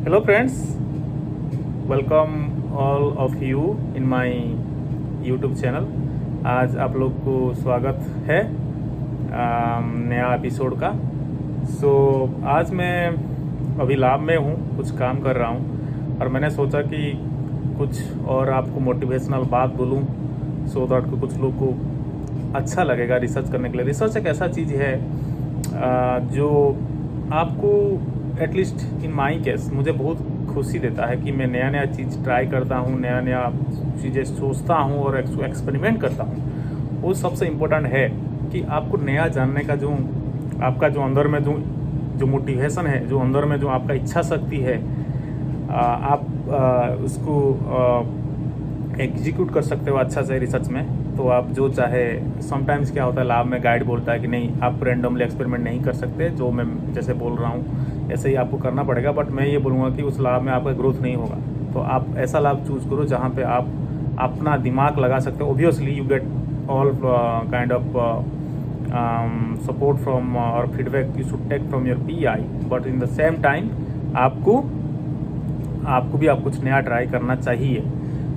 Hello friends, welcome all of you in my YouTube channel। आज आप लोग को स्वागत है नया एपिसोड का। आज मैं अभी लैब में हूँ, कुछ काम कर रहा हूँ और मैंने सोचा कि कुछ और आपको मोटिवेशनल बात बोलूँ सो दैट को कुछ लोग को अच्छा लगेगा रिसर्च करने के लिए। रिसर्च एक ऐसा चीज़ है जो आपको एटलीस्ट इन माई केस मुझे बहुत खुशी देता है कि मैं नया नया चीज़ ट्राई करता हूँ, नया नया चीज़ें सोचता हूँ और एक्सपेरिमेंट करता हूँ। वो सबसे इम्पोर्टेंट है कि आपको नया जानने का जो आपका जो अंदर में जो मोटिवेशन है, जो अंदर में जो आपका इच्छा शक्ति है, आप उसको एग्जीक्यूट कर सकते हो अच्छा से रिसर्च में। तो आप जो चाहे, समटाइम्स क्या होता है लैब में गाइड बोलता है कि नहीं आप रैंडमली एक्सपेरिमेंट नहीं कर सकते, जो मैं जैसे बोल रहा हूँ ऐसे ही आपको करना पड़ेगा। बट मैं ये बोलूँगा कि उस लैब में आपका ग्रोथ नहीं होगा। तो आप ऐसा लैब चूज़ करो जहाँ पे आप अपना दिमाग लगा सकते हो। Obviously you get all kind of support from और feedback you should take from your PI, but in the same time आपको भी आप कुछ नया ट्राई करना चाहिए।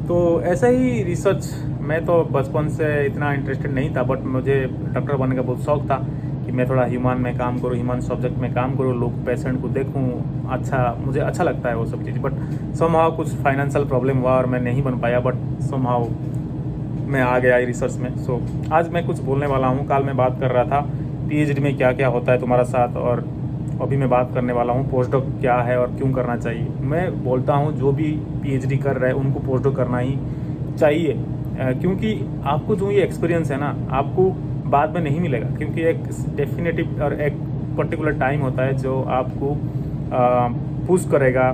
तो ऐसा ही रिसर्च, मैं तो बचपन से इतना इंटरेस्टेड नहीं था, बट मुझे डॉक्टर बनने का बहुत शौक था कि मैं थोड़ा ह्यूमन में काम करूँ, ह्यूमन सब्जेक्ट में काम करूँ, लोग पेशेंट को देखूँ। मुझे अच्छा लगता है वो सब चीज़। बट समहाउ कुछ फाइनेंशियल प्रॉब्लम हुआ और मैं नहीं बन पाया, बट समहाउ मैं आ गया रिसर्च में। आज मैं कुछ बोलने वाला हूँ। कल मैं बात कर रहा था PhD में क्या क्या होता है तुम्हारा साथ, और अभी मैं बात करने वाला हूँ पोस्टडॉक क्या है और क्यों करना चाहिए। मैं बोलता हूँ जो भी PhD कर रहे हैं उनको पोस्टडॉक करना ही चाहिए, क्योंकि आपको जो ये एक्सपीरियंस है ना, आपको बाद में नहीं मिलेगा। क्योंकि एक डेफिनेटिव और एक पर्टिकुलर टाइम होता है जो आपको पुश करेगा,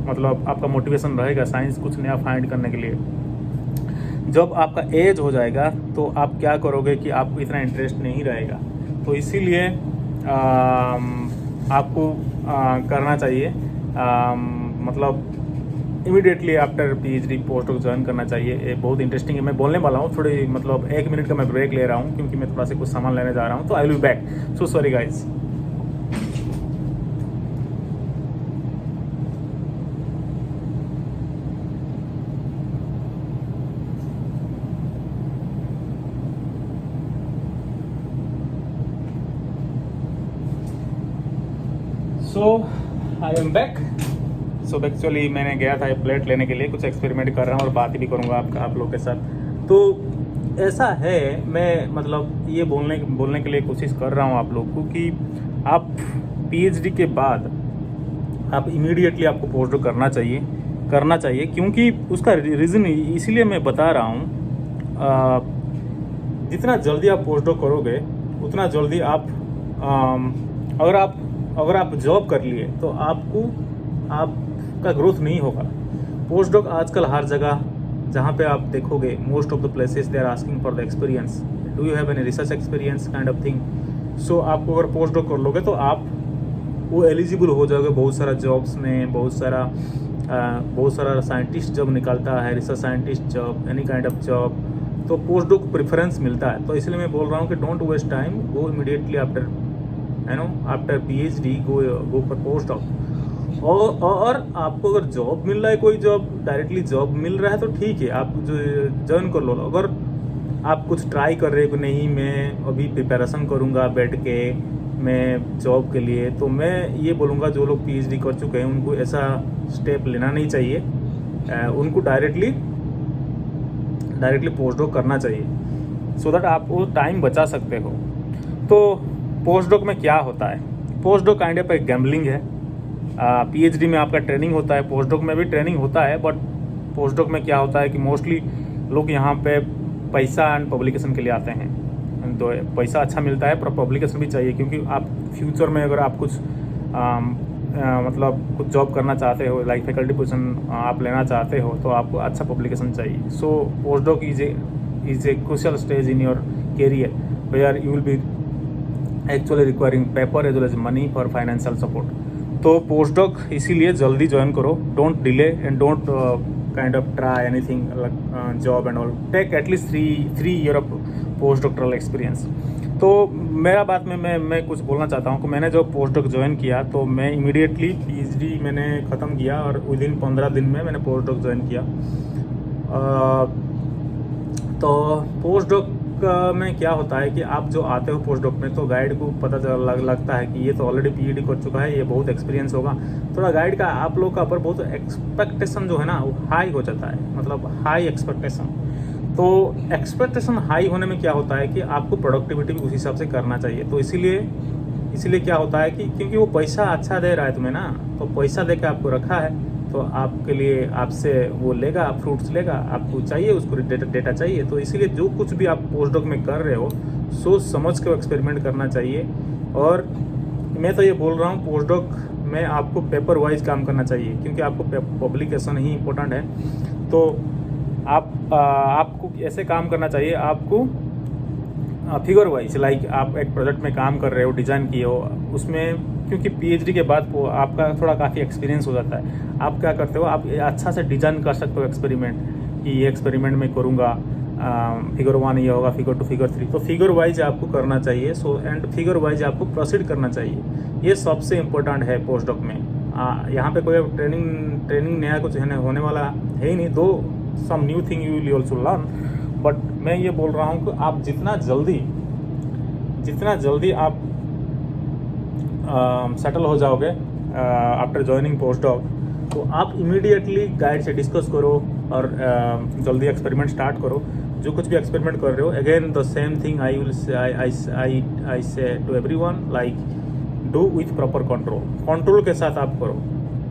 मतलब आपका मोटिवेशन रहेगा साइंस कुछ नया फाइंड करने के लिए। जब आपका एज हो जाएगा तो आप क्या करोगे कि आपको इतना इंटरेस्ट नहीं रहेगा। तो इसीलिए आपको करना चाहिए, मतलब immediately after PhD post join करना चाहिए। ये बहुत इंटरेस्टिंग है। मैं बोलने वाला हूँ थोड़ी, मतलब 1 मिनट का मैं ब्रेक ले रहा हूँ क्योंकि मैं थोड़ा सा कुछ सामान लेने जा रहा हूँ। तो I will be back, so sorry guys. I am back. Actually मैंने गया था एक प्लेट लेने के लिए, कुछ एक्सपेरिमेंट कर रहा हूँ और बात भी करूँगा आप लोग के साथ। तो ऐसा है, मैं मतलब ये बोलने के लिए कोशिश कर रहा हूँ आप लोग को कि आप PhD के बाद आप इमीडिएटली आपको पोस्टडॉक करना चाहिए। क्योंकि उसका रीज़न इसीलिए मैं बता रहा हूँ, जितना जल्दी आप पोस्टडॉक करोगे उतना जल्दी अगर आप जॉब कर लिए तो आपका ग्रोथ नहीं होगा। पोस्टडॉक आजकल हर जगह जहाँ पे आप देखोगे, most of the places they are asking for the experience, do you have any research experience kind of thing. So आपको अगर पोस्टडॉक कर लोगे तो आप वो एलिजिबल हो जाओगे बहुत सारा जॉब्स में। बहुत सारा साइंटिस्ट जॉब निकलता है, research scientist job, any kind of job. तो पोस्टडॉक प्रेफरेंस मिलता है। तो इसलिए मैं बोल रहा हूँ कि don't waste time, go immediately after PhD go for postdoc. और आपको अगर जॉब मिल रहा है, कोई जॉब डायरेक्टली जॉब मिल रहा है तो ठीक है, आप जो ज्वाइन कर लो। अगर आप कुछ ट्राई कर रहे हो कि नहीं मैं अभी प्रिपरेशन करूँगा बैठ के मैं जॉब के लिए, तो मैं ये बोलूँगा जो लोग PhD कर चुके हैं उनको ऐसा स्टेप लेना नहीं चाहिए। उनको डायरेक्टली पोस्टडॉक करना चाहिए सो दैट आप वो टाइम बचा सकते हो। तो पोस्टडॉक में क्या होता है? पोस्टडॉक काइंड ऑफ एक गैम्बलिंग है। PhD में आपका ट्रेनिंग होता है, पोस्टडॉक में भी ट्रेनिंग होता है। बट पोस्टडॉक में क्या होता है कि मोस्टली लोग यहाँ पे पैसा एंड पब्लिकेशन के लिए आते हैं। तो पैसा अच्छा मिलता है पर पब्लिकेशन भी चाहिए, क्योंकि आप फ्यूचर में अगर आप कुछ मतलब कुछ जॉब करना चाहते हो, लाइक फैकल्टी पोजीशन आप लेना चाहते हो, तो आपको अच्छा पब्लिकेशन चाहिए। So postdoc is a crucial stage in your career where you will be actually requiring paper as well as money for financial support. तो पोस्टडॉक इसीलिए जल्दी ज्वाइन करो, don't delay and don't kind of try anything like job and all. Take at least 3 year of postdoctoral experience। तो मेरा बात में मैं कुछ बोलना चाहता हूँ कि मैंने जो पोस्ट डॉक ज्वाइन किया तो मैं इमीडिएटली पीएचडी मैंने ख़त्म किया और विदिन 15 दिन में मैंने पोस्ट डॉक ज्वाइन किया। तो पोस्ट डॉक में क्या होता है कि आप जो आते हो पोस्ट डॉक में तो गाइड को पता लगता है कि ये तो ऑलरेडी पीएचडी कर चुका है, ये बहुत एक्सपीरियंस होगा। थोड़ा गाइड का आप लोग का ऊपर बहुत एक्सपेक्टेशन जो है ना वो हाई हो जाता है, मतलब हाई एक्सपेक्टेशन। तो एक्सपेक्टेशन हाई होने में क्या होता है कि आपको प्रोडक्टिविटी भी उस हिसाब से करना चाहिए। तो इसीलिए क्या होता है कि क्योंकि वो पैसा अच्छा दे रहा है तुम्हें ना, तो पैसा दे के आपको रखा है तो आपके लिए आपसे वो लेगा, फ्रूट्स लेगा, आपको चाहिए उसको डेटा चाहिए। तो इसीलिए जो कुछ भी आप पोस्ट डॉक में कर रहे हो सोच समझ के एक्सपेरिमेंट करना चाहिए। और मैं तो ये बोल रहा हूँ पोस्ट डॉक में आपको पेपर वाइज काम करना चाहिए, क्योंकि आपको पब्लिकेशन ही इम्पोर्टेंट है। तो आपको ऐसे काम करना चाहिए, आपको फिगर वाइज, लाइक आप एक प्रोजेक्ट में काम कर रहे हो, डिज़ाइन किए हो उसमें, क्योंकि पीएचडी के बाद आपका थोड़ा काफ़ी एक्सपीरियंस हो जाता है। आप क्या करते हो, आप अच्छा से डिज़ाइन कर सकते हो एक्सपेरिमेंट, कि ये एक्सपेरिमेंट मैं करूँगा, फिगर 1 ये होगा, फिगर 2, फिगर 3। तो फिगर वाइज आपको करना चाहिए। एंड फिगर वाइज आपको प्रोसीड करना चाहिए। ये सबसे इम्पोर्टेंट है पोस्ट डॉक में। यहाँ पे कोई ट्रेनिंग नया कुछ होने वाला है ही नहीं, दो some new thing you will also learn. But मैं ये बोल रहा हूँ कि आप जितना जल्दी आप सेटल हो जाओगे आफ्टर ज्वाइनिंग पोस्ट डॉक, तो आप इमीडिएटली गाइड से डिस्कस करो और जल्दी एक्सपेरिमेंट स्टार्ट करो। जो कुछ भी एक्सपेरिमेंट कर रहे हो, again the same thing I will say I say to everyone, like do with proper control के साथ आप करो,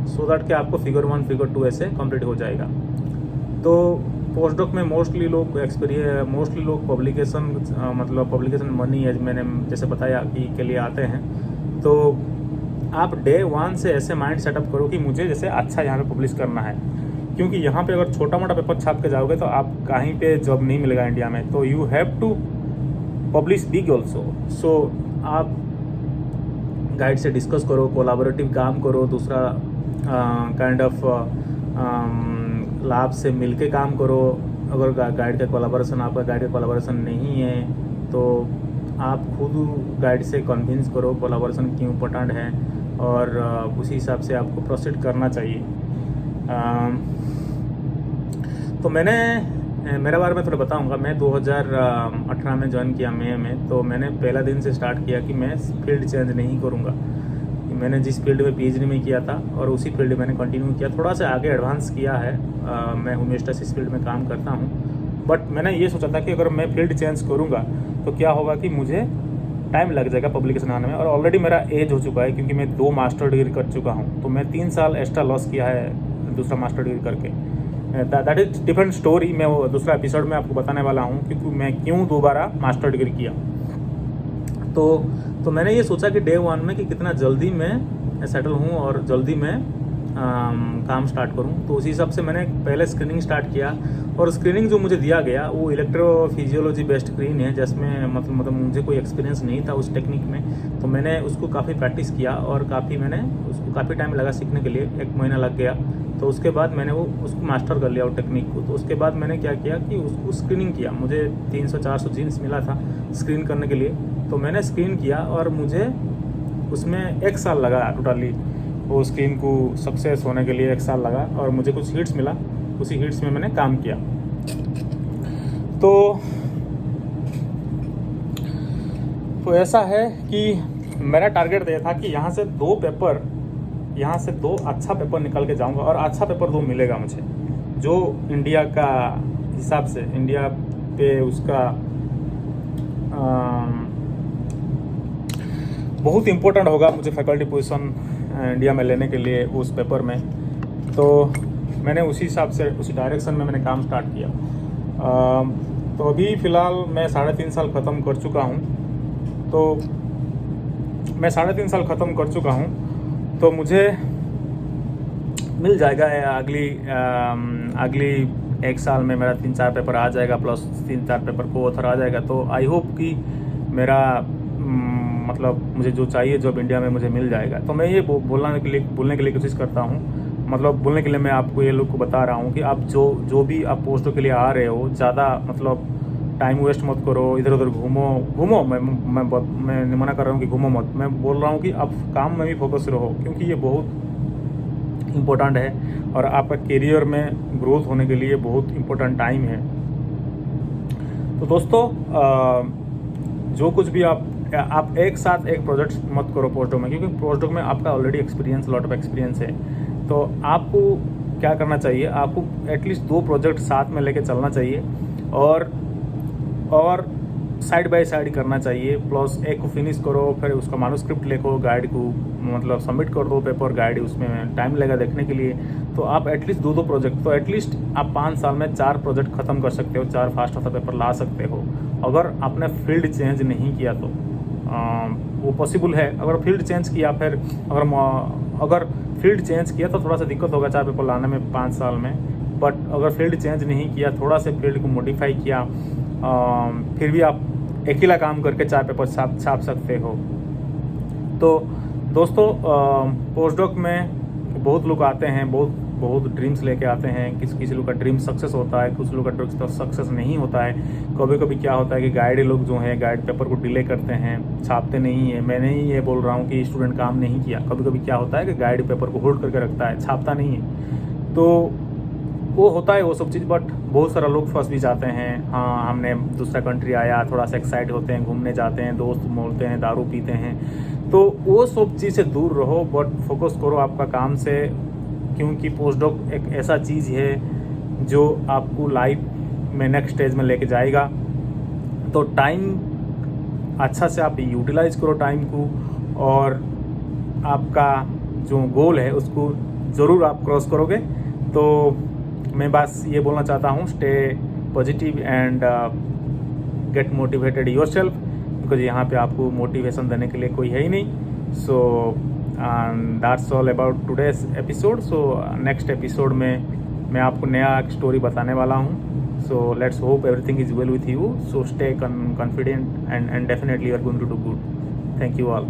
सो दैट कि आपको फिगर 1 फिगर 2 ऐसे कंप्लीट हो जाएगा। तो पोस्ट डॉक में मोस्टली लोग पब्लिकेशन मनी, मैंने जैसे बताया कि के लिए आते हैं। तो आप डे 1 से ऐसे माइंड सेटअप करो कि मुझे जैसे अच्छा यहाँ पे पब्लिश करना है, क्योंकि यहाँ पे अगर छोटा मोटा पेपर छाप के जाओगे तो आप कहीं पे जॉब नहीं मिलेगा इंडिया में। तो you have to publish big also. So आप गाइड से डिस्कस करो, कोलाबोरेटिव काम करो, दूसरा काइंड ऑफ लाभ से मिलके काम करो। अगर गाइड का कोलाबोरेशन नहीं है तो आप खुद गाइड से कन्विंस करो कोलाबोरेशन क्यों इम्पोर्टेंट है, और उसी हिसाब से आपको प्रोसीड करना चाहिए। तो मेरे बारे में थोड़ा बताऊंगा। मैं 2018 में ज्वाइन किया मई में। तो मैंने पहला दिन से स्टार्ट किया कि मैं फील्ड चेंज नहीं करूंगा। मैंने जिस फील्ड में पीएचडी में किया था और उसी फील्ड में मैंने कंटिन्यू किया, थोड़ा सा आगे एडवांस किया है। मैं होम्योस्टेसिस फील्ड में काम करता हूँ। बट मैंने ये सोचा था कि अगर मैं फील्ड चेंज करूँगा तो क्या होगा कि मुझे टाइम लग जाएगा पब्लिकेशन आने में, और ऑलरेडी मेरा एज हो चुका है क्योंकि मैं 2 मास्टर डिग्री कर चुका हूँ। तो मैं 3 साल एक्स्ट्रा लॉस किया है दूसरा मास्टर डिग्री करके। That is different story. मैं वो दूसरा एपिसोड में आपको बताने वाला हूँ क्योंकि मैं क्यों दोबारा मास्टर डिग्री किया। तो मैंने ये सोचा कि डे 1 में कि कितना जल्दी मैं सेटल हूँ और जल्दी मैं काम स्टार्ट करूँ। तो उसी हिसाब से मैंने पहले स्क्रीनिंग स्टार्ट किया, और स्क्रीनिंग जो मुझे दिया गया वो इलेक्ट्रोफिजियोलॉजी बेस्ड स्क्रीन है, जिसमें मतलब मुझे कोई एक्सपीरियंस नहीं था उस टेक्निक में। तो मैंने उसको काफ़ी प्रैक्टिस किया और मैंने उसको काफ़ी टाइम लगा सीखने के लिए, 1 महीना लग गया। तो उसके बाद मैंने उसको मास्टर कर लिया वो टेक्निक को। तो उसके बाद मैंने क्या किया कि उसको स्क्रीनिंग किया। मुझे 300-400 जीन्स मिला था स्क्रीन करने के लिए। तो मैंने स्क्रीन किया और मुझे उसमें 1 साल लगा टोटली वो स्क्रीन को सक्सेस होने के लिए। 1 साल लगा और मुझे कुछ हिट्स मिला, उसी हिट्स में मैंने काम किया। तो ऐसा है कि मेरा टारगेट ये था कि यहाँ से 2 अच्छा पेपर निकल के जाऊँगा, और अच्छा पेपर 2 मिलेगा मुझे, जो इंडिया का हिसाब से इंडिया पे उसका बहुत इम्पोर्टेंट होगा मुझे फैकल्टी पोजीशन इंडिया में लेने के लिए उस पेपर में। तो मैंने उसी हिसाब से उसी डायरेक्शन में मैंने काम स्टार्ट किया। तो अभी फ़िलहाल मैं 3.5 साल ख़त्म कर चुका हूँ। तो मुझे मिल जाएगा अगली 1 साल में मेरा 3-4 पेपर आ जाएगा, प्लस 3-4 पेपर को ऑथर आ जाएगा। तो आई होप कि मेरा मतलब मुझे जो चाहिए जॉब इंडिया में मुझे मिल जाएगा। तो मैं ये बोलने के लिए कोशिश करता हूँ, मतलब बोलने के लिए मैं आपको ये लोग को बता रहा हूँ कि आप जो भी आप पोस्टों के लिए आ रहे हो, ज़्यादा मतलब टाइम वेस्ट मत करो, इधर उधर घूमो। मैं मना कर रहा हूँ कि घूमो मत, मैं बोल रहा हूँ कि आप काम में भी फोकस रहो, क्योंकि ये बहुत इम्पोर्टेंट है और आपका करियर में ग्रोथ होने के लिए बहुत इम्पोर्टेंट टाइम है। तो दोस्तों जो कुछ भी आप एक साथ एक प्रोजेक्ट मत करो पोस्टडॉक में, क्योंकि पोस्टडॉक में आपका already experience, lot of experience है। तो आपको क्या करना चाहिए, आपको एटलीस्ट 2 प्रोजेक्ट साथ में लेके चलना चाहिए और साइड बाय साइड करना चाहिए। प्लस एक को फिनिश करो, फिर उसका मैन्युस्क्रिप्ट लिखो, गाइड को मतलब सबमिट कर दो, पेपर गाइड, उसमें टाइम लगेगा देखने के लिए। तो आप एटलीस्ट 2 प्रोजेक्ट, तो एटलीस्ट आप 5 साल में 4 प्रोजेक्ट खत्म कर सकते हो, 4 फास्ट ऑफ पेपर ला सकते हो, अगर आपने फील्ड चेंज नहीं किया तो। वो पॉसिबल है। अगर फील्ड चेंज किया, फिर अगर फील्ड चेंज किया तो थोड़ा सा दिक्कत होगा 4 पेपर लाने में 5 साल में। बट अगर फील्ड चेंज नहीं किया, थोड़ा सा फील्ड को मॉडिफाई किया, फिर भी आप अकेला काम करके 4 पेपर छाप सकते हो। तो दोस्तों पोस्टडॉक में बहुत लोग आते हैं, बहुत ड्रीम्स लेके आते हैं। किसी लोग का ड्रीम सक्सेस होता है, कुछ लोग का ड्रीम सक्सेस नहीं होता है। कभी कभी क्या होता है कि गाइड लोग जो हैं, गाइड पेपर को डिले करते हैं, छापते नहीं है। मैं नहीं ये बोल रहा हूँ कि स्टूडेंट काम नहीं किया, कभी कभी क्या होता है कि गाइड पेपर को होल्ड करके रखता है, छापता नहीं है। तो वो होता है वो सब चीज़। बट बहुत सारा लोग फंस भी जाते हैं। हाँ, हमने दूसरा कंट्री आया, थोड़ा सा एक्साइट होते हैं, घूमने जाते हैं, दोस्त बोलते हैं, दारू पीते हैं। तो वो सब चीज़ से दूर रहो, बट फोकस करो आपका काम से, क्योंकि पोस्टडॉक एक ऐसा चीज़ है जो आपको लाइफ में नेक्स्ट स्टेज में लेके जाएगा। तो टाइम अच्छा से आप यूटिलाइज करो टाइम को, और आपका जो गोल है उसको ज़रूर आप क्रॉस करोगे। तो मैं बस ये बोलना चाहता हूँ, stay positive and get motivated yourself, because यहाँ पे आपको मोटिवेशन देने के लिए कोई है ही नहीं। So that's all about today's episode. So next episode में मैं आपको नया एक स्टोरी बताने वाला हूँ। So let's hope everything is well with you. So stay confident and definitely you are going to do good. Thank you all.